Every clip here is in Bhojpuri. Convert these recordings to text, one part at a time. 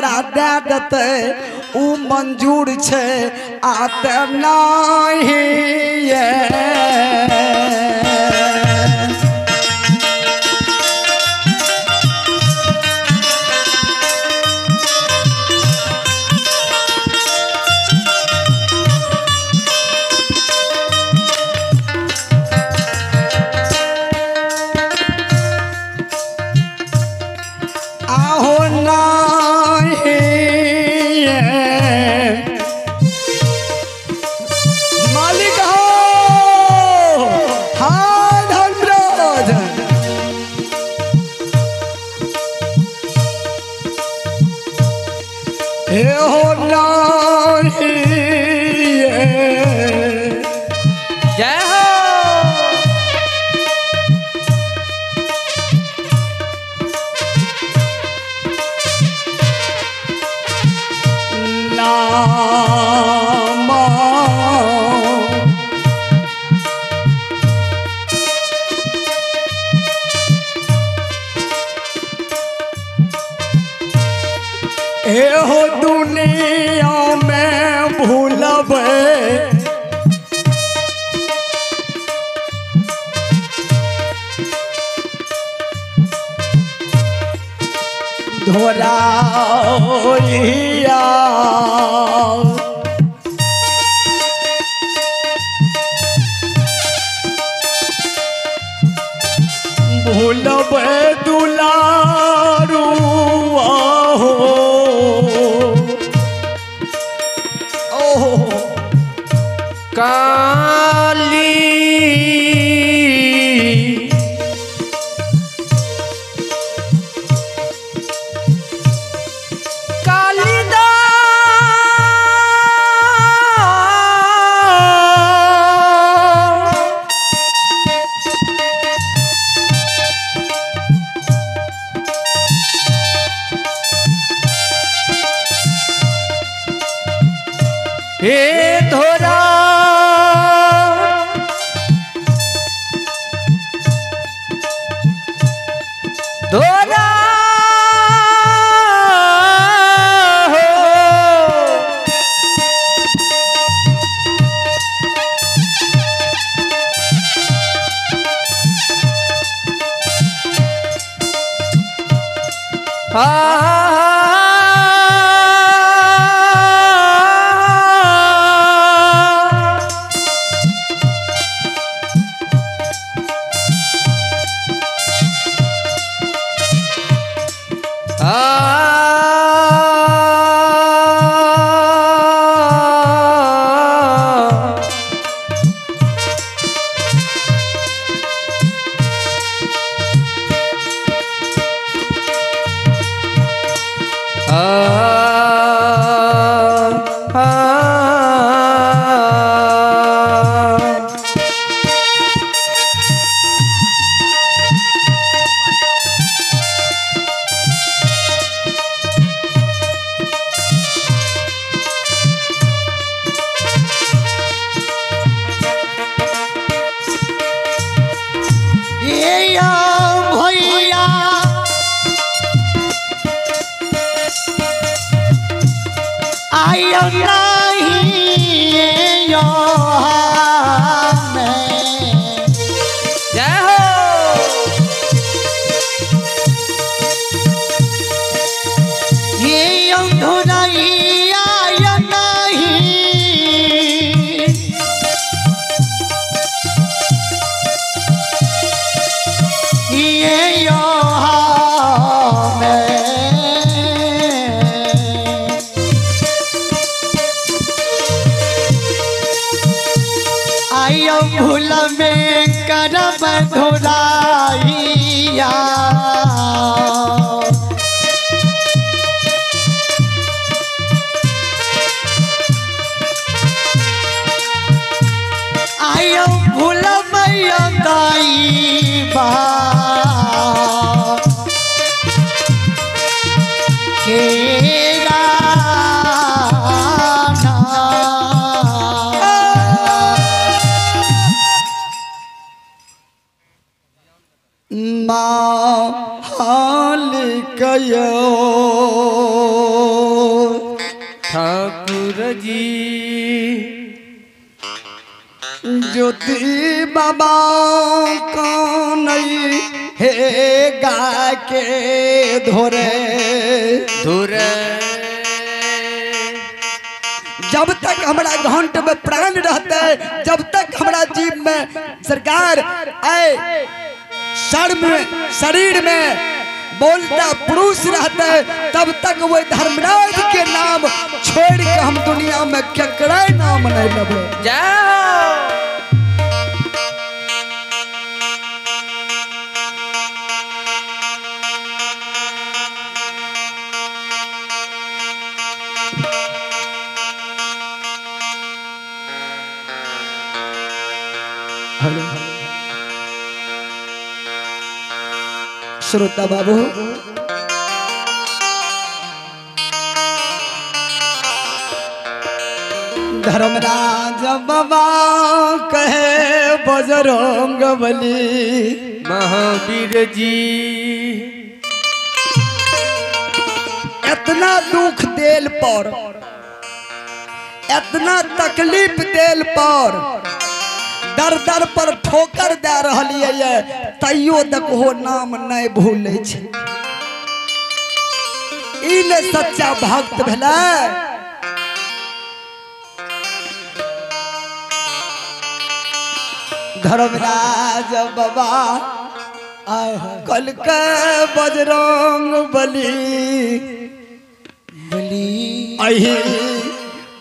हमरा दे देते उ मंजूर छे आते नहीं जय हो हो दुनिया में भूलबे धोराइया भूलबे दुलारुआ हो काली हे धोरा धोरा भूल में करब धुराइया आयो भूल मैया दाई बा हाल कयो जी ज्योति बाबा कौन हे गा के धोरे धुरे जब तक हमारा घंट में प्राण रहता है, जब तक हमारा जीव में सरकार आए शरीर में बोलता पुरुष रहता है, तब तक वो धर्मराज के नाम छोड़ के हम दुनिया में केकरा नाम नहीं लेबे। जाओ श्रोता बाबू, धर्मराज बाबा कहे बजरंग बली महावीर जी इतना दुख देल पर, इतना तकलीफ देल पर, दर दर पर ठोकर दे रही तैयो देखो नाम नहीं भूले छे। ई ने सच्चा भक्त भेला। धर्मराज बाबा कल के बजरंग बली अही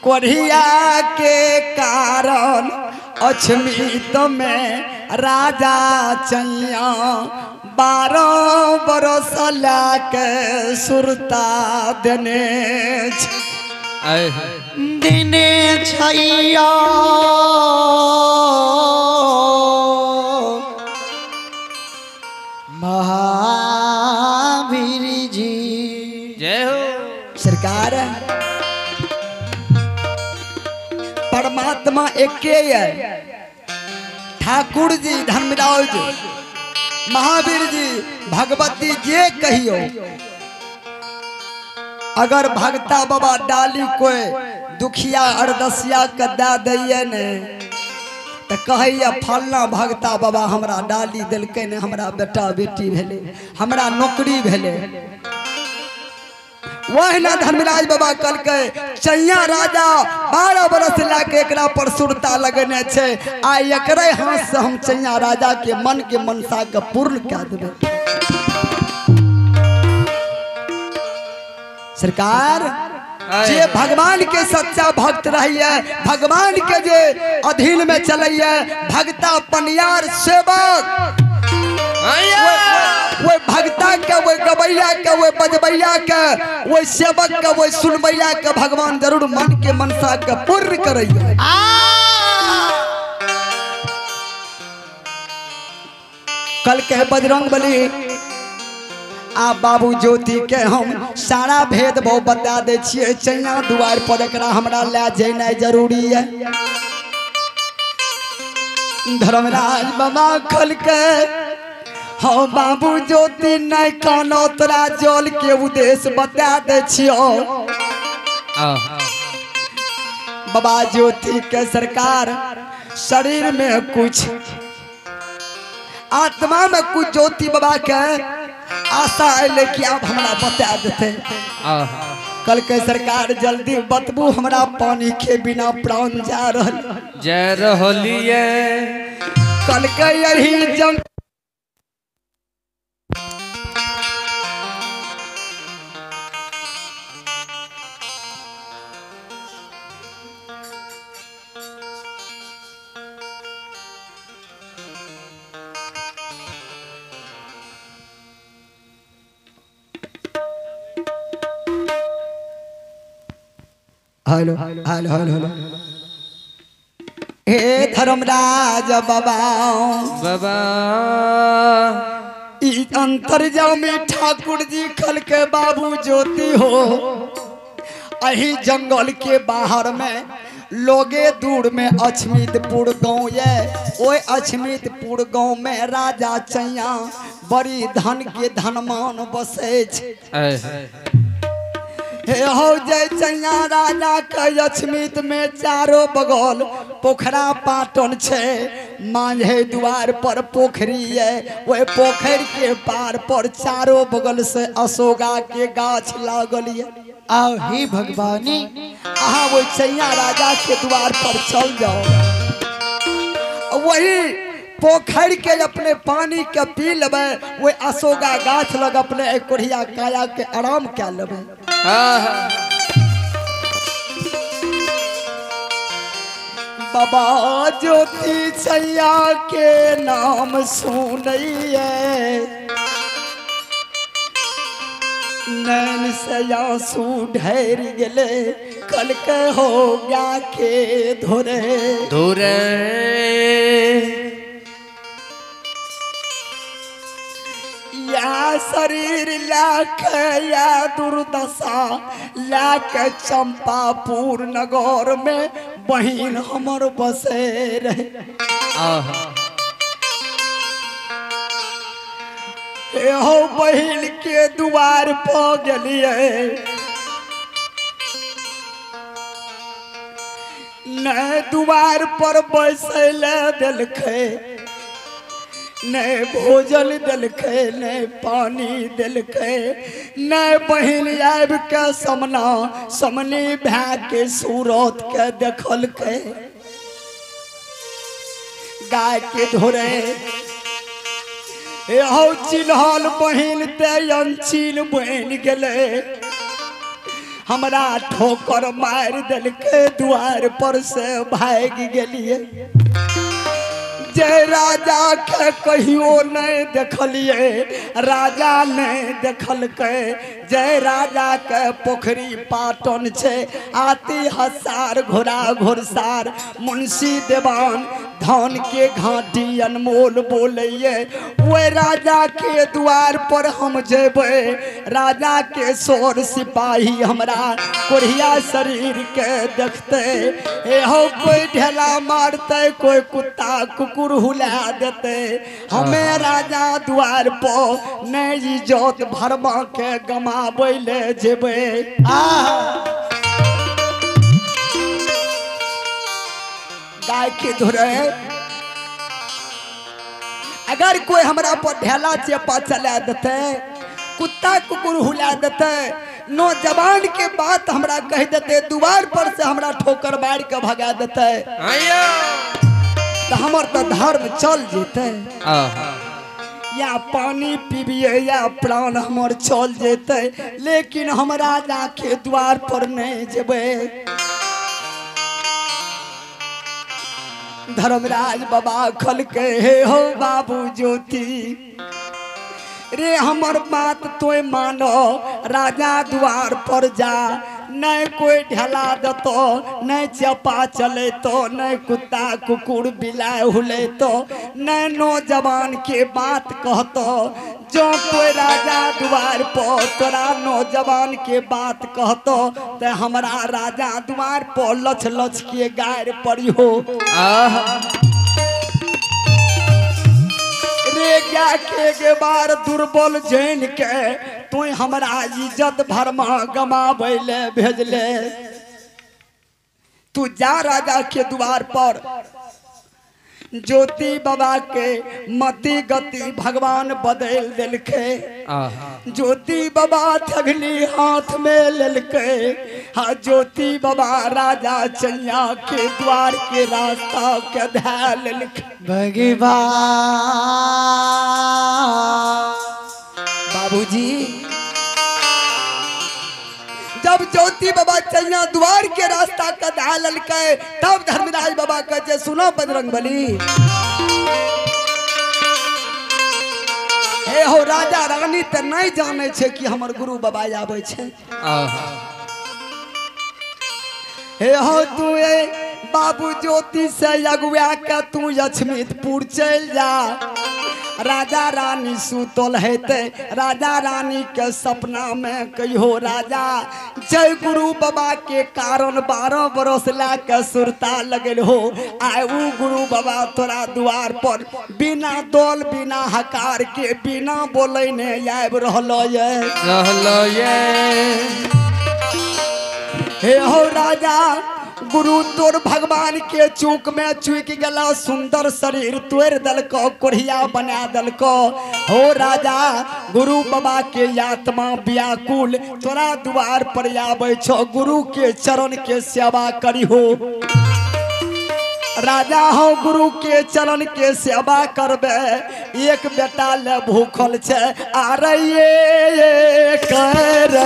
कोढ़िया के कारण अछमित में राजा चैया 12 बरस लाके सुरता देने दिने छैया महावीर जी जय हो। सरकार परमात्मा एके है, ठाकुर जी, धर्मराज जी, महावीर जी, भगवती जे कहियो। अगर भगता बाबा डाली कोई दुखिया अरदसिया के दे दैये ने तो कहिए फलना भगता बाबा हमरा डाली दिलके ने, हमरा बेटा बेटी भेले, हमरा नौकरी भेले। वही ना धर्मराज बाबा कल के चैया राजा 12 बरस लाके एकरा पर सुरता लगने छे। आ एकरे हाथ से हम चैया राजा के मन के मनसा के पूर्ण कर देबे। सरकार जे भगवान के सच्चा भक्त रहिए, भगवान के जे अधीन में चलिए, भक्ता पनियार सेवक, वो भक्ता के, वो गवैया के, वो बजबैया के, वो सेवक के, वो सुनबैया के भगवान जरूर मन के मनसा के पूर्ण करिए। कल के बजरंग बली आ बाबू ज्योति के हम सारा भेद भाव बता दे छिए। चैया दुआर पर एकरा हमरा ले जेनाइ जरूरी है। धर्मराज बाबा कल के हाँ बाबू ज्योति नहीं कानो तोरा जल के उद्देश्य बता दे छियो। बाबा ज्योति के सरकार शरीर में कुछ, आत्मा में कुछ ज्योति बाबा के आशा अले कि आप हमरा बता देते। कल के सरकार जल्दी बतबू, हमरा पानी के बिना प्राण जा रहलिए। कल के यही जंग हेलो हेलो हेलो हेलो हे धर्मराज बाबा बाबा ई अंतर्जामी ठाकुर जी खल के बाबू ज्योति हो। अही जंगल के बाहर में लोगे दूर में अछमीतपुर गांव है। ओए अछमीतपुर गांव में राजा चैया बड़ी धन के धनमान बसे। हे हो जय चैया राजा के अछमित में चारों बगल पोखरा पाटन छे मांझे द्वार पर पोखरी है वह पोखर के पार पर चारों बगल से अशोका के गाछ लागल है। आओ हे भगवानी अहाँ वो चैया राजा के द्वार पर चल जाओ वही पोखर के अपने पानी के पी लेबे वो अशोका गाछ लग अपने कोढ़िया काया के आराम क्या लेबे। बाबा ज्योति छैया के नाम सुनइए नैन से आंसू ढेर गेले कल के हो गया के धोरे धोरे या शरीर लाख या दुर्दशा लाख चंपापुर नगर में बहिन हमर बसे रहे। हो बहिन के द्वार पर गेलिए न द्वार पर बैसले दिलखे न भोजन दिलखे न पानी दिलखे न बहिन आब के समना समनी भै के सूरत के देखल के गाय के धोरे हो चिन्हल बहिन ते अनचिन बन गेले हमरा ठोकर मार दिलके द्वार पर से भाग गेलिए। जय राजा के कहियो नहीं देखलिए राजा नहीं देखल के जय राजा के पोखरी पाटन छे आती हसार घोड़ा घोड़सार मुंशी देवान धान के घाटी अनमोल बोलिए वे राजा के द्वार पर हम जेबे राजा के सोर सिपाही हमरा कोढ़िया शरीर के देखते हो कोई ढेला मारते कोई कुत्ता कुकुर हुला देते हमें राजा द्वार पर नहीं इज्जत भरमा के गमाबै ले जेबे। गाय के धोरे अगर कोई हमरा पर ढेला चेपा चला देते कुत्ता कुकुर हुला देते नौजवान के बात हमरा कह देते द्वार पर से हमरा ठोकर मार के भगा देते तो हमर तो धर्म चल जेते या पानी पीबिए या प्राण हमर चल जेते लेकिन हम राजा के द्वार पर नहीं जेबे। धर्मराज बाबा खल के हे हो बाबू ज्योति रे हमर बात तोय मानो राजा द्वार पर जा नहीं कोई ढला दतो नहीं चपा चले तो नहीं कुत्ता कुकुर बिलाय हुले तो नहीं नौजवान के बात कहतो जो कोई राजा द्वार पर तोरा नौजवान के बात कहतो ते हमरा राजा द्वार पर लछ लछ के गायर पड़ी हो रे के बार दुर्बल जैन के तू हमरा इज्जत भरमा गमाबै ले भेजले तू जा राजा के द्वार पर ज्योति बाबा के मति गति भगवान बदल दिलके ज्योति बाबा थगली हाथ में लेलके हाँ ज्योति बाबा राजा चैया के द्वार के रास्ता के ध्यान लेलके भगवान बाबूजी जब ज्योति बाबा चैया द्वार के रास्ता का ध्यान लेलके तब धर्मराज बाबा का जे सुनो बजरंगबली हे हो राजा रानी ते नहीं जाने छे कि हमर गुरु बाबा आवे छे हे हो तू बाबू ज्योति से अगुआ के तू लक्ष्मीपुर चल जा राजा रानी सुतल हेते राजा रानी के सपना में कहियो राजा जय गुरु बाबा के कारण 12 बरस ला के सुरता लगल हो आऊ गुरु बाबा तोरा द्वार पर बिना दौल बिना हकार के बिना बोले ने आब रहलो ये हे हो राजा गुरु तोर भगवान के चूक में चूक गला सुंदर शरीर तोड़ दल को कोढ़िया बना दल को हो राजा गुरु बाबा के आत्मा व्याकुल तोरा द्वार पर आवे छो गुरु के चरण के सेवा करी हो राजा हो गुरु के चरण के सेवा करबे एक बेटा ले भूखल छे आ रही कर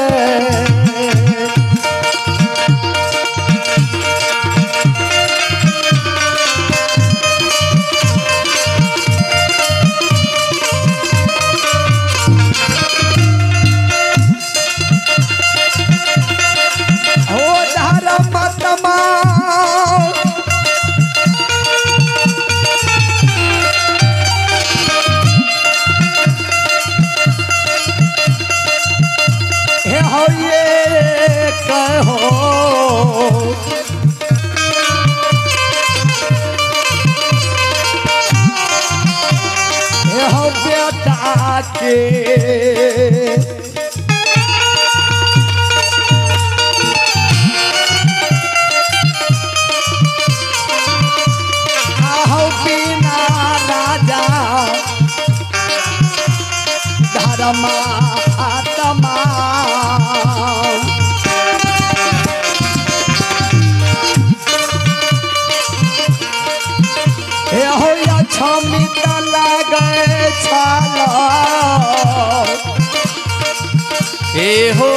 हे हो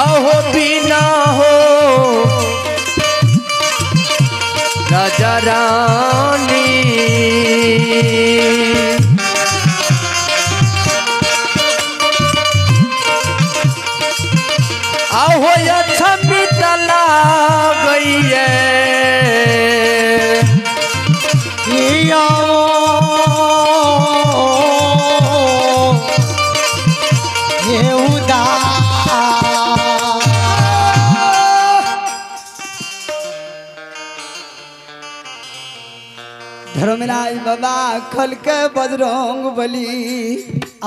आहो बिना हो राजा रानी आहो अच्छा बीतला गई है धर्मराज बाबा खल के बजरंग बली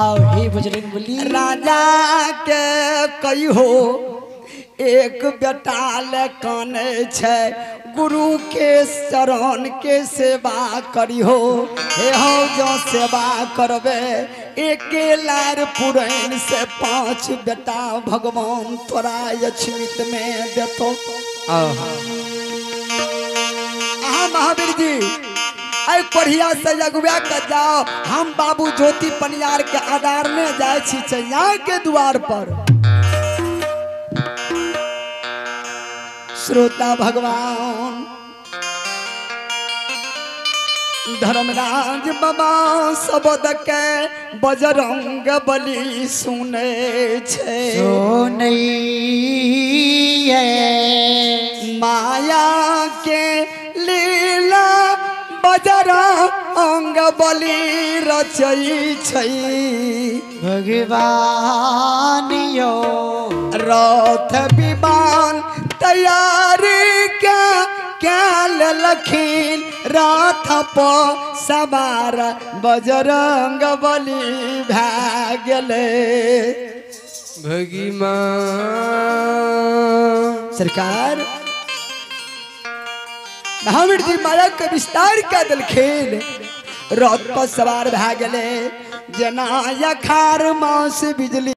आओ हे बजरंग बली राजा के कई हो एक बेटा ले काने छे गुरु के चरण के सेवा करी हो हे हो जो सेवा करबे एक लार पुरैन से 5 बेटा भगवान तोरा अछमित में देतो महावीर जी आई बढ़िया से अगुआ के जाओ हम बाबू ज्योति पनियार के आधार में जाए छी चैया के द्वार पर श्रोता भगवान धर्मराज बाबा शब्द के बजरंग बली सुने छे माया के लीला बजरंग बली रचई छई भगवान यो रथ विमान तैयारी क्या लखीन रथ पर सवार बजरंग बली भागले भगीमा सरकार महावीर जी माया के विस्तार का दल खेल रथ पर सवार भागले जना यखार मास बिजली